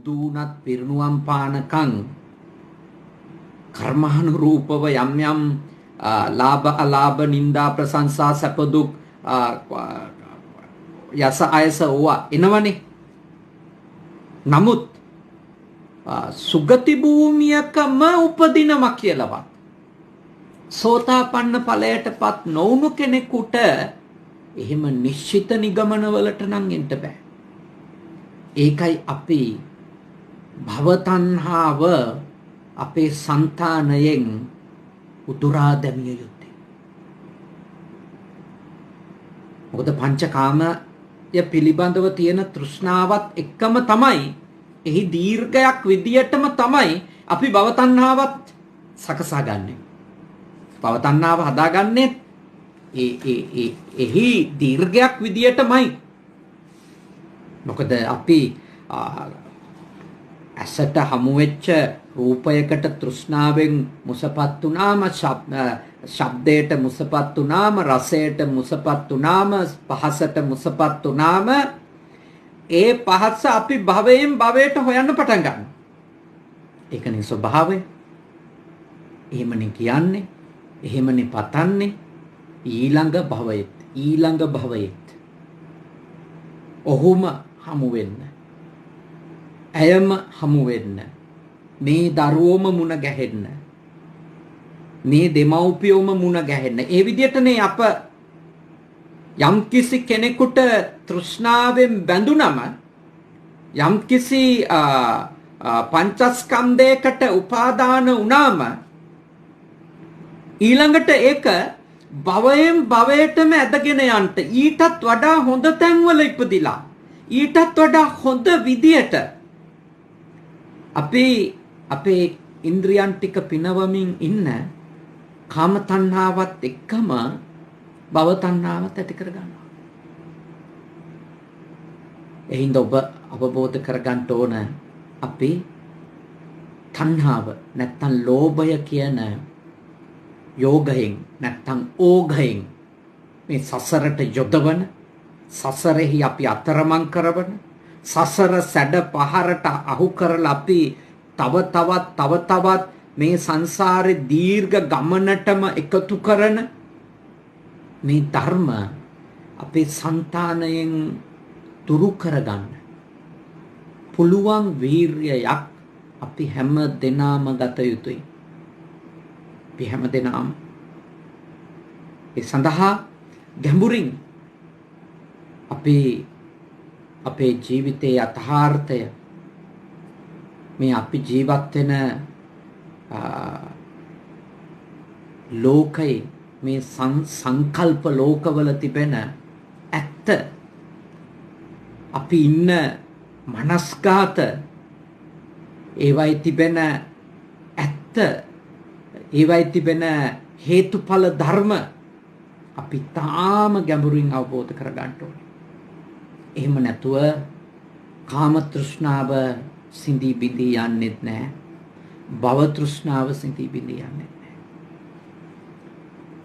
බුදු වුණත් පිරිනුවම් පානකම් කර්මානුරූපව යම් යම් ලාභ අලාභ නිന്ദා ප්‍රශංසා සැප දුක් යස අයස ඕවා එනවනේ. නමුත් සුගති භූමියකම උපදිනවා කියලාවත් සෝතාපන්න ඵලයටපත් නොවුණු කෙනෙකුට එහෙම නිශ්චිත නිගමනවලට නම් එන්න බෑ. ඒකයි අපි භව තණ්හාව අපේ సంతානයෙන් උතුරා දැමිය යුත්තේ. මොකද පංචකාමය පිළිබඳව තියෙන තෘෂ්ණාවත් එක්කම තමයි, එහි දීර්ඝයක් විදියටම තමයි අපි භව තණ්හාවත් සකසා ගන්නෙ. භව තණ්හාව හදාගන්නේ එහි දීර්ඝයක් විදියටමයි. මොකද අපි ඇසට හමු වෙච්ච රූපයකට තෘෂ්ණාවෙන් මුසපත් වුණාම, ශබ්දයට මුසපත් වුණාම, රසයට මුසපත් වුණාම, පහසට මුසපත් වුණාම ඒ පහස අපි භවයෙන් භවයට හොයන්න පටන් ගන්නවා. ඒකනේ ස්වභාවය. එහෙමනේ කියන්නේ, එහෙමනේ පතන්නේ. ඊළඟ භවයෙත් ඔහුම හමු වෙන්න, ඇයම හමු වෙන්න, මේ දරුවෝම මුණ ගැහෙන්න, මේ දෙමව්පියෝම මුණ ගැහෙන්න. ඒ විදිහටනේ අප යම්කිසි කෙනෙකුට තෘෂ්ණාවෙන් බැඳුනම, යම්කිසි පංචස්කන්ධයකට උපාදාන වුණාම ඊළඟට ඒක භවයෙන් භවයටම ඇදගෙන යන්න, ඊටත් වඩා හොඳ තැන්වල ඉපදිලා, ඊටත් වඩා හොඳ විදියට අපි අපේ ඉන්ද්‍රියන් ටික පිනවමින් ඉන්න කාම තණ්හාවත් එක්කම භව තණ්හාවත් ඇති කර ගන්නවා. එහෙනම් ඔබ අවබෝධ කරගන්න ඕන, අපි තණ්හාව නැත්තම් ලෝභය කියන යෝගයෙන් නැත්තම් ඕඝයෙන් මේ සසරට යොදවන, සසරෙහි අපි අතරමං කරවන, සසර සැඩ පහරට අහු කරලා අපි තව තවත් මේ සංසාරේ දීර්ඝ ගමනටම එකතු කරන මේ ධර්ම අපේ సంతානයෙන් දුරු කරගන්න පුළුවන් වීර්යයක් අපි හැම දිනම ගත යුතුයි. අපි හැම දිනම ඒ සඳහා ගැඹුරින් අපේ ජීවිතයේ යථාර්ථය, මේ අපි ජීවත් වෙන ලෝකයේ මේ සංකල්ප ලෝකවල තිබෙන ඇත්ත, අපි ඉන්න මනස්ගත, ඒවයි තිබෙන ඇත්ත, ඒවයි තිබෙන හේතුඵල ධර්ම අපි තාම ගැඹුරින් අවබෝධ කරගන්න ඕනේ. එහෙම නැතුව කාම තෘෂ්ණාව සිඳී බිඳී යන්නේත් නැහැ. භව තෘෂ්ණාව සිඳී බිඳී යන්නේත් නැහැ.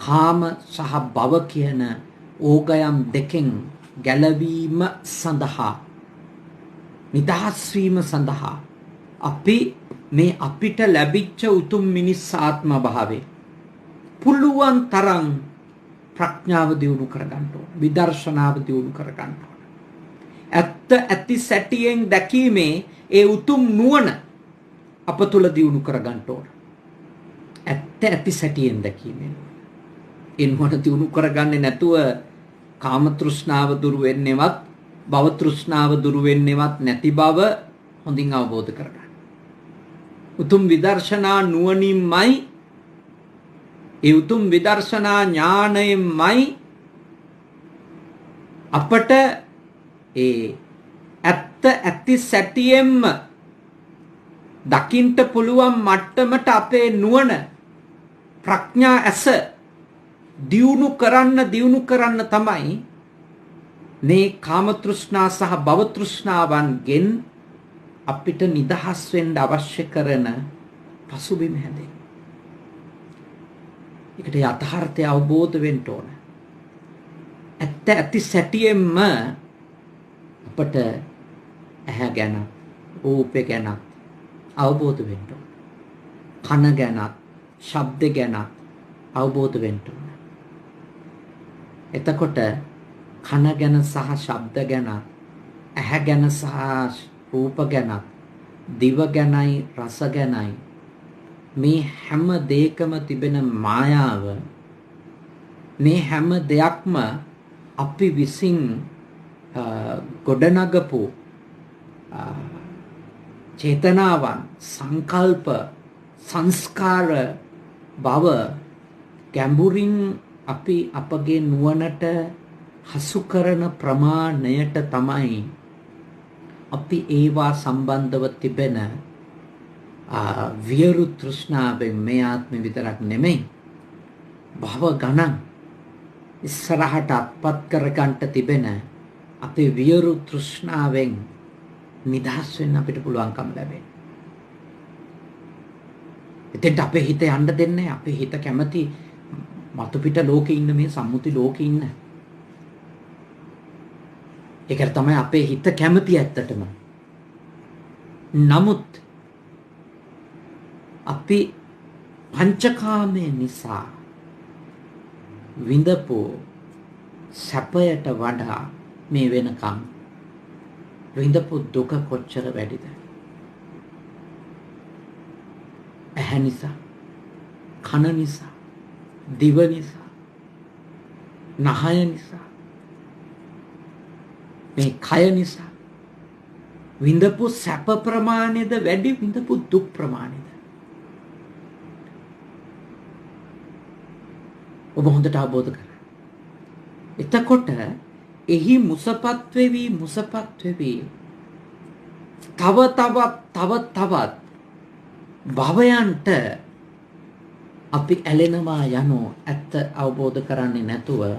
කාම සහ භව කියන ඕගයන් දෙකෙන් ගැලවීම සඳහා, නිදහස් වීම සඳහා අපි මේ අපිට ලැබිච්ච උතුම් මිනිස් ආත්ම භාවයේ පුළුවන් තරම් ප්‍රඥාව දියුණු කරගන්න ඕන, විදර්ශනාව දියුණු කරගන්න ඕන. ඇත්ත ඇති සැටියෙන් දැකීමේ ඒ උතුම් නුවණ අප තුළ දියුණු කරගන්න ඕන. ඇත්ත ඇති සැටියෙන් දැකීමෙන් ඒ නුවණ දියුණු කරගන්නේ නැතුව කාම තෘෂ්ණාව දුරු වෙන්නේවත්, භව තෘෂ්ණාව දුරු වෙන්නේවත් නැති බව හොඳින් අවබෝධ කරගන්න. උතුම් විදර්ශනා නුවණින්මයි, ඒ උතුම් විදර්ශනා ඥාණයෙන්මයි අපට ඒ ඇත්ත ඇති සැටියෙන්ම දකින්න පුළුවන් මට්ටමට අපේ නුවණ, ප්‍රඥා ඇස දියුණු කරන්න තමයි මේ කාම තෘෂ්ණා සහ භව තෘෂ්ණාවන්ගෙන් අපිට නිදහස් වෙන්න අවශ්‍ය කරන පසුබිම හැදෙන්නේ. ඒකට යථාර්ථය අවබෝධ වෙන්න ඕන. ඇත්ත ඇති සැටියෙන්ම අපට ඇහැ ගැන, රූපේ ගැනත් අවබෝධ වෙන්න ඕන. කන ගැනත් ශබ්ද ගැනත් අවබෝධ වෙන්න ඕන. එතකොට කන ගැන සහ ශබ්ද ගැන, ඇහැ ගැන සහ රූප ගැන, දිව ගැනයි රස ගැනයි මේ හැම දෙයකම තිබෙන මායාව, මේ හැම දෙයක්ම අපි විසින් ගොඩනගපු චේතනාවන්, සංකල්ප, සංස්කාර බව ගැඹුරින් අපි අපගේ නුවණට හසු කරන ප්‍රමාණයට තමයි අපි ඒවා සම්බන්ධව තිබෙන වියරු තෘෂ්ණාවෙන් මේ ආත්ම විතරක් නෙමෙයි භව ගණන් ඉස්සරහට අත්පත් කරගන්නට තිබෙන අපේ වියරු තෘෂ්ණාවෙන් නිදහස් වෙන්න අපිට පුළුවන්කම ලැබෙනවා. එතෙන්ට අපේ හිත යන්න දෙන්නේ, අපේ හිත කැමති මතු පිට ලෝකේ ඉන්න මේ සම්මුති ලෝකේ ඉන්න. ඒකට තමයි අපේ හිත කැමති ඇත්තටම. නමුත් අපි පංචකාමයේ නිසා විඳපු සැපයට වඩා මේ වෙනකම් විඳපු දුක කොච්චර වැඩිද? ඇහැ නිසා, කන නිසා, දිව නිසා, නහය නිසා, මේ කය නිසා විඳපු සැප ප්‍රමාණයද වැඩි විඳපු දුක් ප්‍රමාණයද? ඔබ හොඳට අවබෝධ කරගන්න. එතකොට එහි මුසපත් වෙවි තව තවත් භවයන්ට අපි ඇලෙනවා යනෝ ඇත්ත අවබෝධ කරන්නේ නැතුව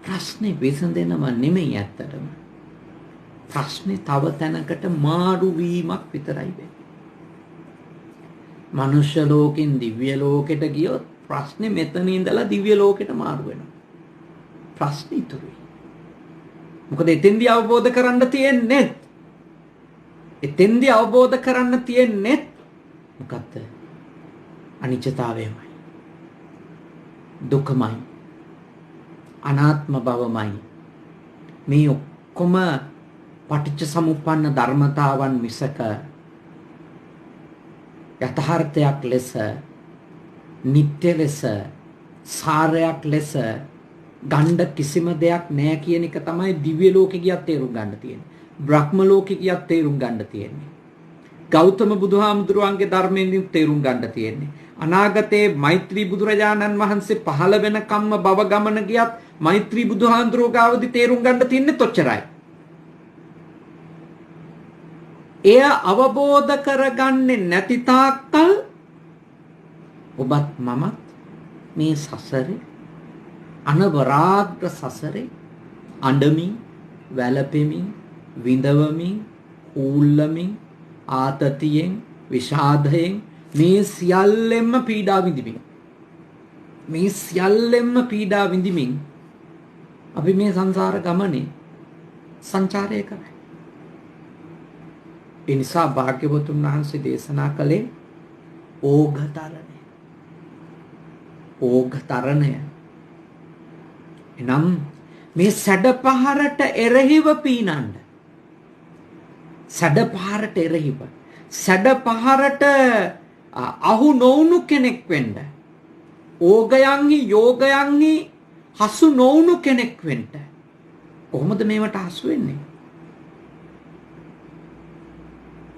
ප්‍රශ්නේ විසඳෙනව නෙමෙයි ඇත්තටම. ප්‍රශ්නේ තව තැනකට මාරු වීමක් විතරයි වෙන්නේ. මනුෂ්‍ය ලෝකෙන් දිව්‍ය ලෝකෙට ගියොත් ප්‍රශ්නේ මෙතන ඉඳලා දිව්‍ය ලෝකෙට මාරු වෙනවා. ප්‍රශ්නේ ඉතුරුයි. මොකද එතෙන්දී අවබෝධ කරන්න තියෙන්නේ මොකක්ද? අනිත්‍යතාවයමයි, දුකමයි, අනාත්ම බවමයි. මේ ඔක්කොම පටිච්ච සමුප්පන්න ධර්මතාවන් මිසක යථාර්ථයක් ලෙස, නිට්ටය ලෙස, සාරයක් ලෙස ගණ්ඩ කිසිම දෙයක් නැහැ කියන එක තමයි දිව්‍ය ලෝකෙ ගියත් තේරුම් ගන්න තියෙන්නේ. බ්‍රහ්ම ලෝකෙ ගියත් තේරුම් ගන්න තියෙන්නේ. ගෞතම බුදුහාමුදුරුවන්ගේ ධර්මයෙන් තේරුම් ගන්න තියෙන්නේ. අනාගතයේ මෛත්‍රී බුදුරජාණන් වහන්සේ පහළ වෙන කම්ම භව ගමන ගියත් මෛත්‍රී බුදුහාමුදුරුවෝ ගාවදී තේරුම් ගන්න තින්නේ තොච්චරයි. එය අවබෝධ කරගන්නේ නැති තාක්කල් ඔබත් මමත් මේ සසරේ අනවරාග්‍ර සසරේ අඬමින්, වැළපෙමින්, විඳවමින්, ඌල්ලමින්, ආතතියෙන්, විෂාදයෙන් මේ සියල්ලෙන්ම පීඩා විඳිමින් අපි මේ සංසාර ගමනේ සංචාරය කරයි. ඒ නිසා භාග්‍යවතුන් වහන්සේ දේශනා කළේ ඕඝතරණය. එනම් මේ සැඩපහරට එරෙහිව පීනන්න. සැඩපහරට අහු නොවුණු කෙනෙක් වෙන්න. ඕගයන්හි යෝගයන්හි හසු නොවුණු කෙනෙක් වෙන්න. කොහොමද මේවට හසු වෙන්නේ?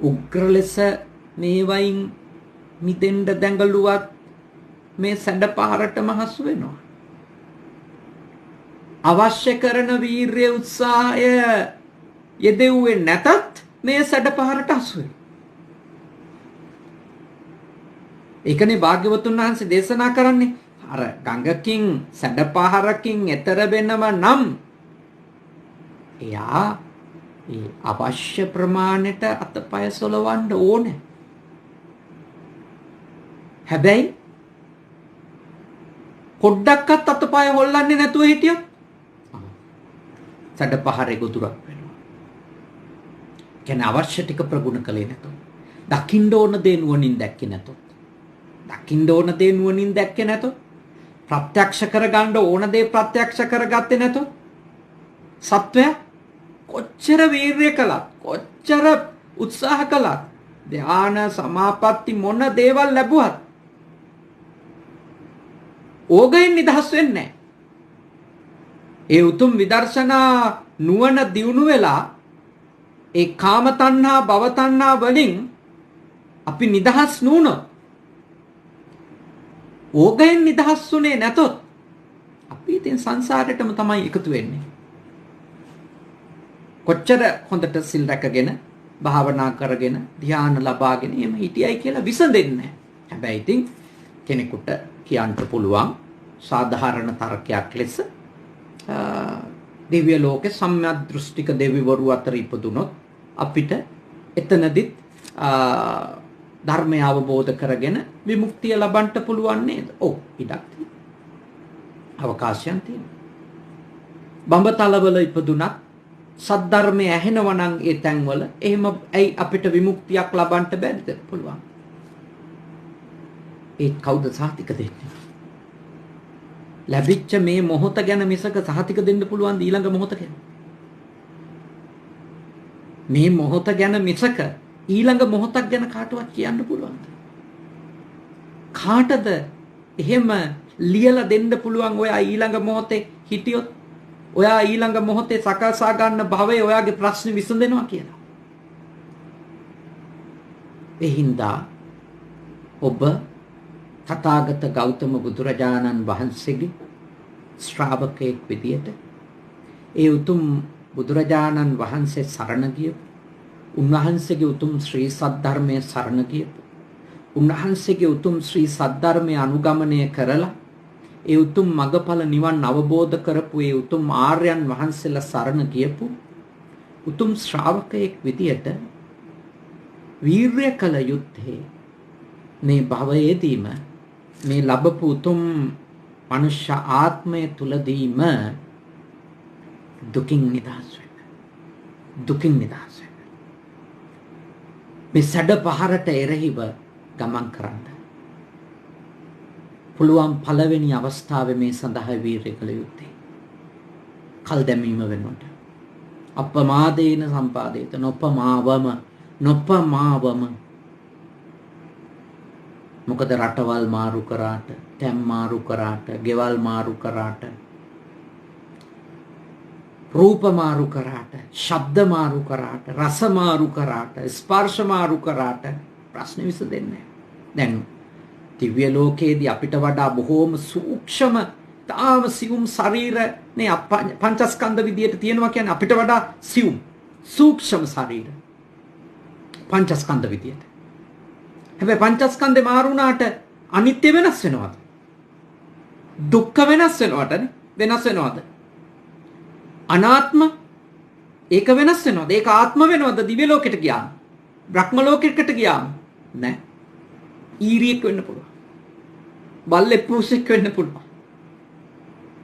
උග්‍ර ලෙස මේවයින් මිදෙන්න දැඟලුවත් මේ සැඩපහරටම හසු වෙනවා. අවශ්‍ය කරන වීර්ය උත්සාහය යෙදෙව්වේ නැතත් මේ සැඩපහරට හසු වෙනවා. ඒකනේ භාග්‍යවතුන් වහන්සේ දේශනා කරන්නේ අර ගඟකින් සැඩපහරකින් එතර වෙනව නම් එයා ඒ අවශ්‍ය ප්‍රමාණයට අතපය සොලවන්න ඕනේ. හැබැයි පොඩ්ඩක්වත් අතපය හොල්ලන්නේ නැතුව හිටියොත් සැඩපහරේ ගොදුරක් වෙනවා. කියන්නේ අවශ්‍ය ටික ප්‍රගුණ කළේ නැතොත්. දකින්න ඕන දේ නුවණින් දැක්කේ නැතොත්. දකින්න ඕන දේ නුවණින් දැක්කේ නැතොත්. ප්‍රත්‍යක්ෂ කරගන්න ඕන දේ ප්‍රත්‍යක්ෂ කරගත්තේ නැතොත්. සත්වය කොච්චර වීර්ය කළත් කොච්චර උත්සාහ කළත් ධ්‍යාන සමාපatti මොන දේවල් ලැබුවත් ඕගයෙන් නිදහස් වෙන්නේ නැහැ. ඒ උතුම් විදර්ශනා නුවණ දියුණු වෙලා ඒ කාම තණ්හා භව තණ්හා වලින් අපි නිදහස් නුනොත් ඕගයෙන් නිදහස් වුණේ නැතොත් අපි ඉතින් සංසාරෙටම තමයි එකතු වෙන්නේ. කොච්චර හොඳට සිල් රැකගෙන භාවනා කරගෙන ධ්‍යාන ලබාගෙන එහෙම හිටියයි කියලා විසඳෙන්නේ නැහැ. හැබැයි ඉතින් කෙනෙකුට කියන්න පුළුවන් සාධාරණ තර්කයක් ලෙස දිව්‍ය ලෝකේ සම්‍යක් දෘෂ්ටික දෙවිවරු අතර ඉපදුනොත් අපිට එතනදිත් ධර්මය අවබෝධ කරගෙන විමුක්තිය ලබන්න පුළුවන් නේද? ඔව්, ඉඩක් තියෙනවා. අවකාශයන් තියෙනවා. බඹතලවල ඉපදුනත් සද්ධර්මය ඇහෙනවා නම් ඒ තැන්වල එහෙම ඇයි අපිට විමුක්තියක් ලබන්න බැරිද? පුළුවන්. ඒ කවුද සාතික දෙන්නේ? ලැබිච්ච මේ මොහොත ගැන මිසක සහතික දෙන්න පුළුවන් ඊළඟ මොහොත ගැන. මේ මොහොත ගැන මිසක ඊළඟ මොහොතක් ගැන කාටවත් කියන්න පුළුවන්ද? කාටද එහෙම ලියලා දෙන්න පුළුවන් ඔයා ඊළඟ මොහොතේ හිටියොත් ඔයා ඊළඟ මොහොතේ සකසා ගන්න භවයේ ඔයාගේ ප්‍රශ්න විසඳෙනවා කියලා? ඒ හින්දා ඔබ තථාගත ගෞතම බුදුරජාණන් වහන්සේගේ ශ්‍රාවකයෙක් විදියට ඒ උතුම් බුදුරජාණන් වහන්සේ සරණ ගියපු උන්වහන්සේගේ උතුම් ශ්‍රී සද්ධර්මයේ සරණ ගියපු උන්වහන්සේගේ උතුම් ශ්‍රී සද්ධර්මයේ අනුගමනය කරලා ඒ උතුම් මගඵල නිවන් අවබෝධ කරපු ඒ උතුම් ආර්යයන් වහන්සේලා සරණ ගියපු උතුම් ශ්‍රාවකයෙක් විදියට වීර්ය කළ යුත්තේ මේ භවයේදීම මේ ලැබපු උතුම් මනුෂ්‍ය ආත්මය තුලදීම දුකින් නිදහස් වෙන්න. දුකින් නිදහස් වෙන්න. මේ සැඩ පහරට එරෙහිව ගමන් කරන්න. පුළුවන් පළවෙනි අවස්ථාවේ මේ සඳහා වීර්ය කළ යුත්තේ. කල් දැමීම වෙනුවට. අපමාදේන සම්පාදේත නොපමාවම මොකද රටවල් මාරු කරාට, තැන් මාරු කරාට, ගෙවල් මාරු කරාට, රූප මාරු කරාට, ශබ්ද මාරු කරාට, රස මාරු කරාට, ස්පර්ශ මාරු කරාට ප්‍රශ්න විසඳෙන්නේ නැහැ. දැන් දිව්‍ය ලෝකයේදී අපිට වඩා බොහෝම සූක්ෂම තාම සියුම් ශරීරනේ පංචස්කන්ධ විදියට තියෙනවා කියන්නේ අපිට වඩා සියුම් සූක්ෂම ශරීර පංචස්කන්ධ විදියට. හැබැයි පංචස්කන්ධේ මාරු වුණාට අනිත්‍ය වෙනස් වෙනවද? දුක්ඛ වෙනස් වෙනවටනේ. වෙනස් වෙනවද? අනාත්ම ඒක වෙනස් වෙනවද? ඒක ආත්ම වෙනවද දිව්‍ය ලෝකෙට ගියාම? බ්‍රහ්ම ලෝකෙකට ගියාම? නැහැ. ඊරියෙක් වෙන්න පුළුවන්. බල්ලෙක් පුරුෂෙක් වෙන්න පුළුවන්.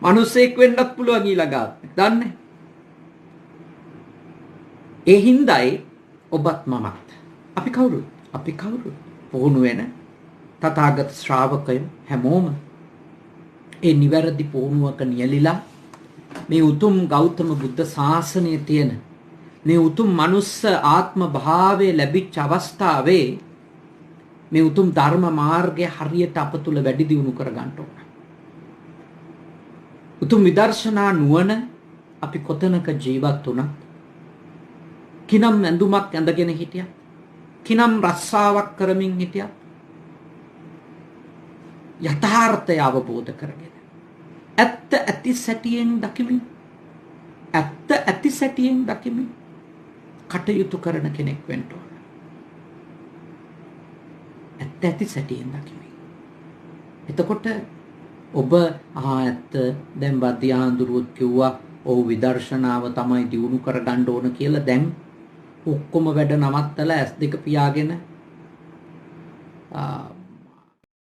මිනිසෙක් වෙන්නත් පුළුවන් ඊළඟාත්. දන්නේ? ඒ හින්දායි ඔබත් මමත් අපි කවුරුත් පුහුණු වෙන තථාගත ශ්‍රාවකයෝ හැමෝම ඒ නිවැරදි පුහුණුවක නියැලිලා මේ උතුම් ගෞතම බුද්ධ ශාසනයේ තියෙන මේ උතුම් මනුස්ස ආත්ම භාවයේ ලැබිච්ච අවස්ථාවේ මේ උතුම් ධර්ම මාර්ගය හරියට අප තුල වැඩි දියුණු කර ගන්න ඕන. උතුම් විදර්ශනා නුවණ අපි කොතනක ජීවත් වුණත් කිනම් ඇඳුමක් ඇඳගෙන හිටියත් කිනම් රස්සාවක් කරමින් හිටියත් යථාර්ථය අවබෝධ කරගෙන ඇත්ත ඇති සැටියෙන් දකිමින් කටයුතු කරන කෙනෙක් වෙන්න ඕන. ඇත්ත ඇති සැටියෙන් දකිමින්. එතකොට ඔබ ඇත්ත දැන් බද්දියාඳුරුත් කිව්වා ඔව් විදර්ශනාව තමයි දියුණු කරගන්න ඕන කියලා. දැන් ඔක්කොම වැඩ නවත්තලා S2 පියාගෙන